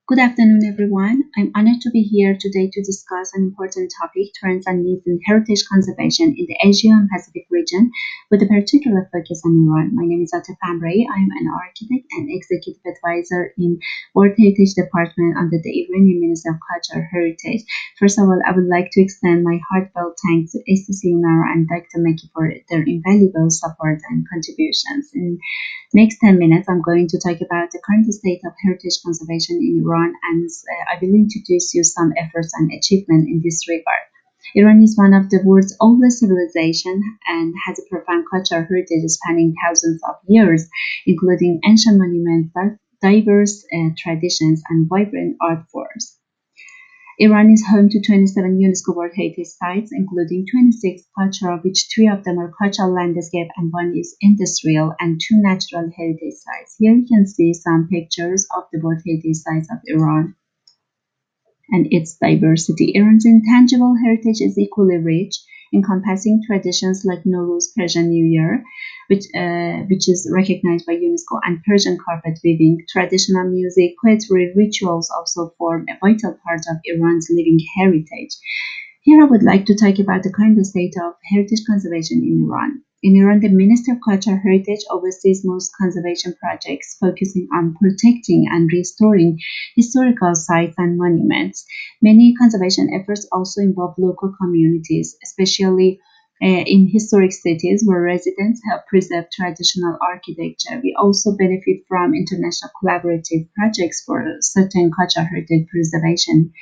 Good afternoon, everyone. I'm honored to be here today to discuss an important topic, trends and needs in heritage conservation in the Asia and Pacific region, with a particular focus on Iran. My name is Atefeh. I am an architect and executive advisor in World Heritage Department under the Iranian Ministry of Culture and Heritage. First of all, I would like to extend my heartfelt thanks to ACCU Nara and Dr. Meki for their invaluable support and contributions. In next 10 minutes, I'm going to talk about the current state of heritage conservation in Iran, and I will introduce you some efforts and achievements in this regard. Iran is one of the world's oldest civilizations and has a profound cultural heritage spanning thousands of years, including ancient monuments, diverse traditions, and vibrant art forms. Iran is home to 27 UNESCO World Heritage Sites, including 26 cultural, which 3 of them are cultural landscape and 1 is industrial, and 2 natural heritage sites. Here you can see some pictures of the World Heritage Sites of Iran and its diversity. Iran's intangible heritage is equally rich, encompassing traditions like Nowruz, Persian New Year, which is recognized by UNESCO, and Persian carpet weaving. Traditional music, poetry, rituals also form a vital part of Iran's living heritage. Here I would like to talk about the current state of heritage conservation in Iran. In Iran, the Ministry of Culture and Heritage oversees most conservation projects, focusing on protecting and restoring historical sites and monuments. Many conservation efforts also involve local communities, especially in historic cities where residents help preserve traditional architecture. We also benefit from international collaborative projects for certain cultural heritage preservation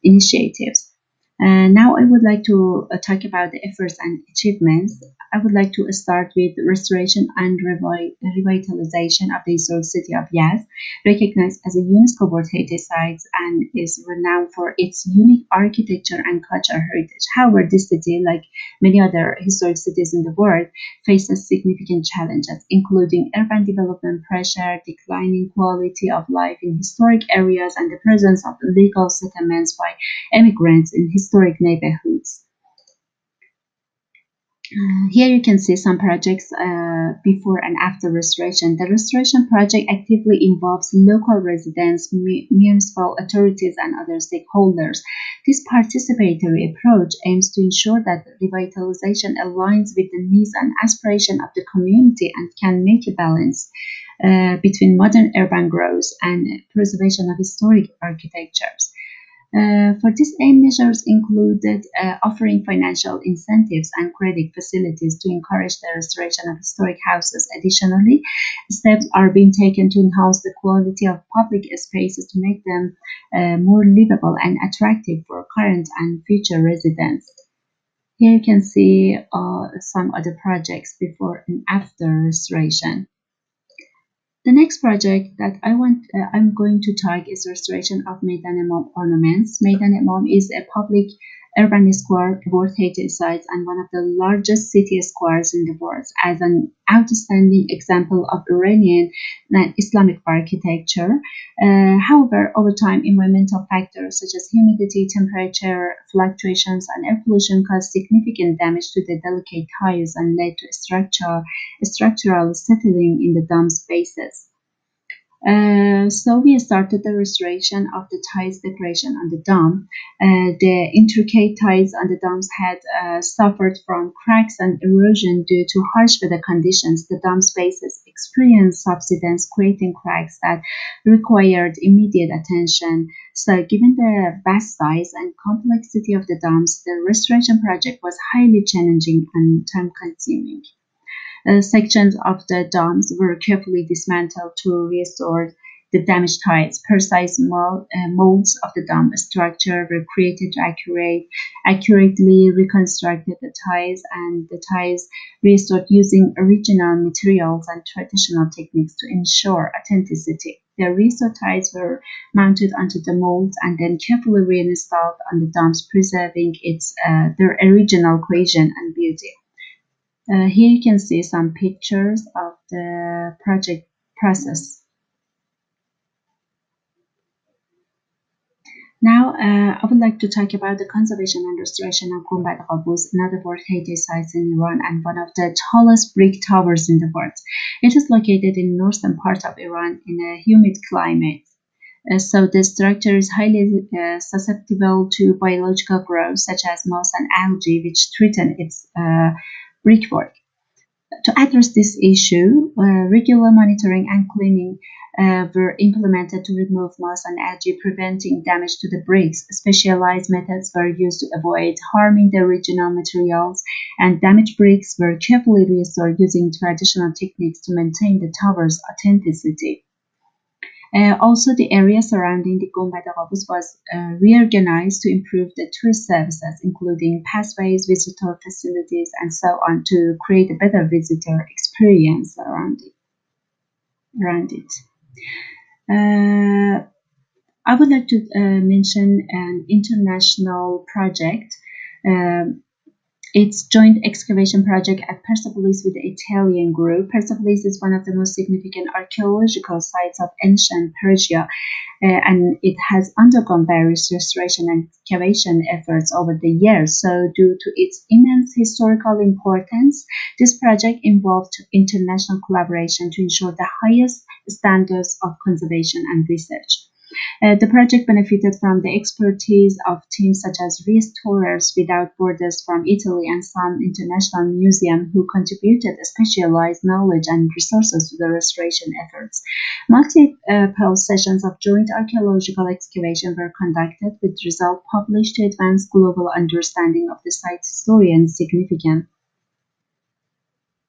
initiatives. Now I would like to talk about the efforts and achievements. I would like to start with restoration and revitalization of the historic city of Yazd, recognized as a UNESCO World Heritage Site and is renowned for its unique architecture and cultural heritage. However, this city, like many other historic cities in the world, faces significant challenges, including urban development pressure, declining quality of life in historic areas, and the presence of illegal settlements by immigrants in historic neighborhoods. Here you can see some projects before and after restoration. The restoration project actively involves local residents, municipal authorities, and other stakeholders. This participatory approach aims to ensure that revitalization aligns with the needs and aspirations of the community and can make a balance between modern urban growth and preservation of historic architectures. For this aim, measures included offering financial incentives and credit facilities to encourage the restoration of historic houses. Additionally, steps are being taken to enhance the quality of public spaces to make them more livable and attractive for current and future residents. Here you can see some other projects before and after restoration. The next project that I'm going to talk is restoration of Meydan Imam ornaments. Meydan Imam is a public urban square, World Heritage Site, and one of the largest city squares in the world, as an outstanding example of Iranian and Islamic architecture. However, over time, environmental factors such as humidity, temperature fluctuations, and air pollution caused significant damage to the delicate tiles and led to structural settling in the dome spaces. So we started the restoration of the tiles decoration on the dome. The intricate tiles on the domes had suffered from cracks and erosion due to harsh weather conditions. The dome spaces experienced subsidence, creating cracks that required immediate attention. So given the vast size and complexity of the domes, the restoration project was highly challenging and time-consuming. Sections of the domes were carefully dismantled to restore the damaged tiles. Precise molds of the dome structure were created to accurately reconstruct the tiles, and the tiles restored using original materials and traditional techniques to ensure authenticity. The restored tiles were mounted onto the molds and then carefully reinstalled on the domes, preserving their original cohesion and beauty. Here you can see some pictures of the project process. Now, I would like to talk about the conservation and restoration of Gumbad Qaboos, another World Heritage Site in Iran and one of the tallest brick towers in the world. It is located in the northern part of Iran in a humid climate. So the structure is highly susceptible to biological growth, such as moss and algae, which threaten its brickwork. To address this issue, regular monitoring and cleaning were implemented to remove moss and algae, preventing damage to the bricks. Specialized methods were used to avoid harming the original materials, and damaged bricks were carefully restored using traditional techniques to maintain the tower's authenticity. Also, the area surrounding the Gumbad Qabus was reorganized to improve the tourist services, including pathways, visitor facilities, and so on, to create a better visitor experience around it. I would like to mention an international project. Um its joint excavation project at Persepolis with the Italian group. Persepolis is one of the most significant archaeological sites of ancient Persia, and it has undergone various restoration and excavation efforts over the years. So, due to its immense historical importance, this project involved international collaboration to ensure the highest standards of conservation and research. The project benefited from the expertise of teams such as Restorers Without Borders from Italy and some international museums who contributed specialized knowledge and resources to the restoration efforts. Multiple sessions of joint archaeological excavation were conducted, with results published to advance global understanding of the site's history and significance.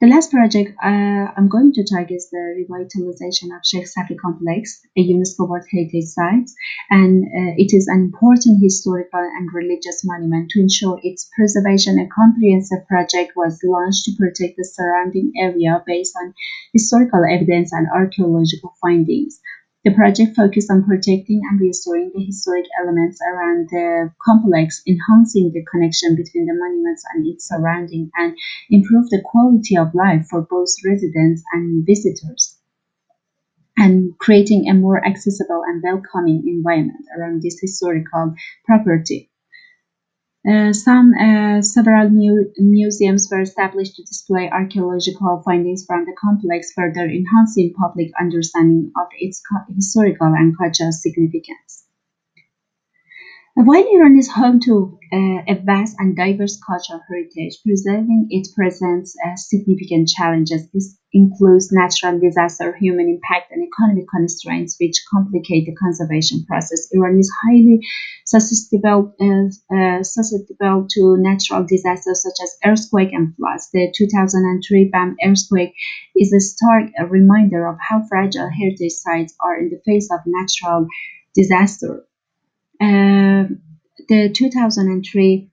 The last project I'm going to target is the revitalization of Sheikh Safi Complex, a UNESCO World Heritage Site, and it is an important historical and religious monument. To ensure its preservation, a comprehensive project was launched to protect the surrounding area based on historical evidence and archaeological findings. The project focused on protecting and restoring the historic elements around the complex, enhancing the connection between the monuments and its surrounding, and improve the quality of life for both residents and visitors, and creating a more accessible and welcoming environment around this historical property. Several museums were established to display archaeological findings from the complex, further enhancing public understanding of its historical and cultural significance. While Iran is home to a vast and diverse cultural heritage, preserving it presents significant challenges. This includes natural disaster, human impact, and economic constraints, which complicate the conservation process. Iran is highly susceptible to natural disasters such as earthquake and floods. The 2003 BAM earthquake is a stark reminder of how fragile heritage sites are in the face of natural disaster. The 2003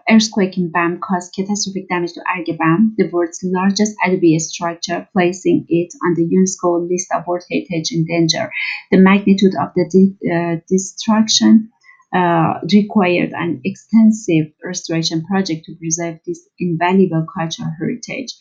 earthquake in BAM caused catastrophic damage to Argebam, the world's largest adobe structure, placing it on the UNESCO list of World Heritage in danger. The magnitude of the destruction required an extensive restoration project to preserve this invaluable cultural heritage.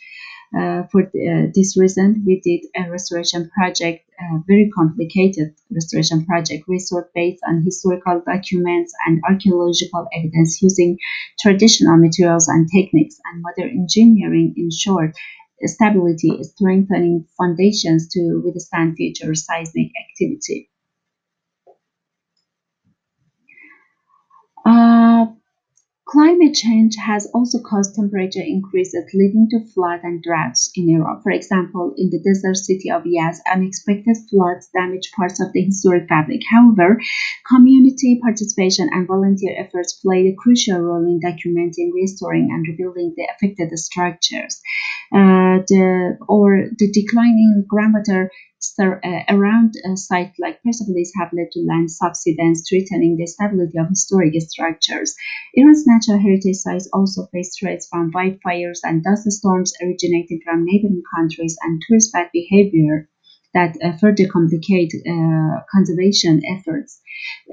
For this reason, we did a restoration project, a very complicated restoration project, restored based on historical documents and archaeological evidence using traditional materials and techniques, and modern engineering ensured stability, strengthening foundations to withstand future seismic activity. Uh, Climate change has also caused temperature increases, leading to flood and droughts in Europe. For example, in the desert city of Yazd, unexpected floods damaged parts of the historic fabric. However, community participation and volunteer efforts played a crucial role in documenting, restoring, and rebuilding the affected structures. The declining groundwater around sites like Persepolis have led to land subsidence, threatening the stability of historic structures. Iran's natural heritage sites also face threats from wildfires and dust storms originating from neighboring countries, and tourist bad behavior that further complicate conservation efforts.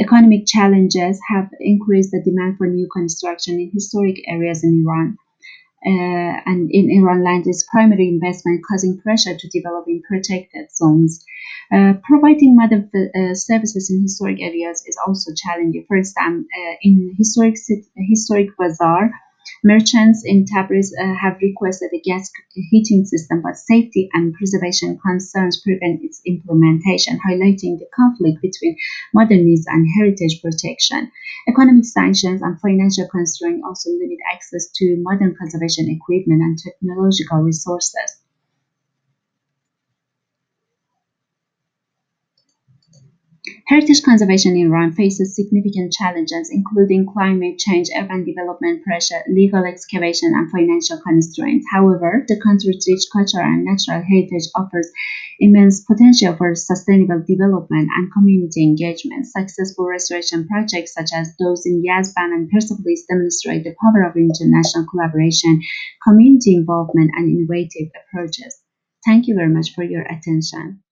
Economic challenges have increased the demand for new construction in historic areas in Iran. And in Iran, land is primary investment, causing pressure to develop in protected zones. Providing modern services in historic areas is also challenging. For example, in historic bazaar, Merchants in Tabriz have requested a gas heating system, but safety and preservation concerns prevent its implementation, highlighting the conflict between modern needs and heritage protection. Economic sanctions and financial constraints also limit access to modern conservation equipment and technological resources. Heritage conservation in Iran faces significant challenges, including climate change, urban development pressure, legal excavation, and financial constraints. However, the country's rich cultural and natural heritage offers immense potential for sustainable development and community engagement. Successful restoration projects such as those in Yazban and Persepolis demonstrate the power of international collaboration, community involvement, and innovative approaches. Thank you very much for your attention.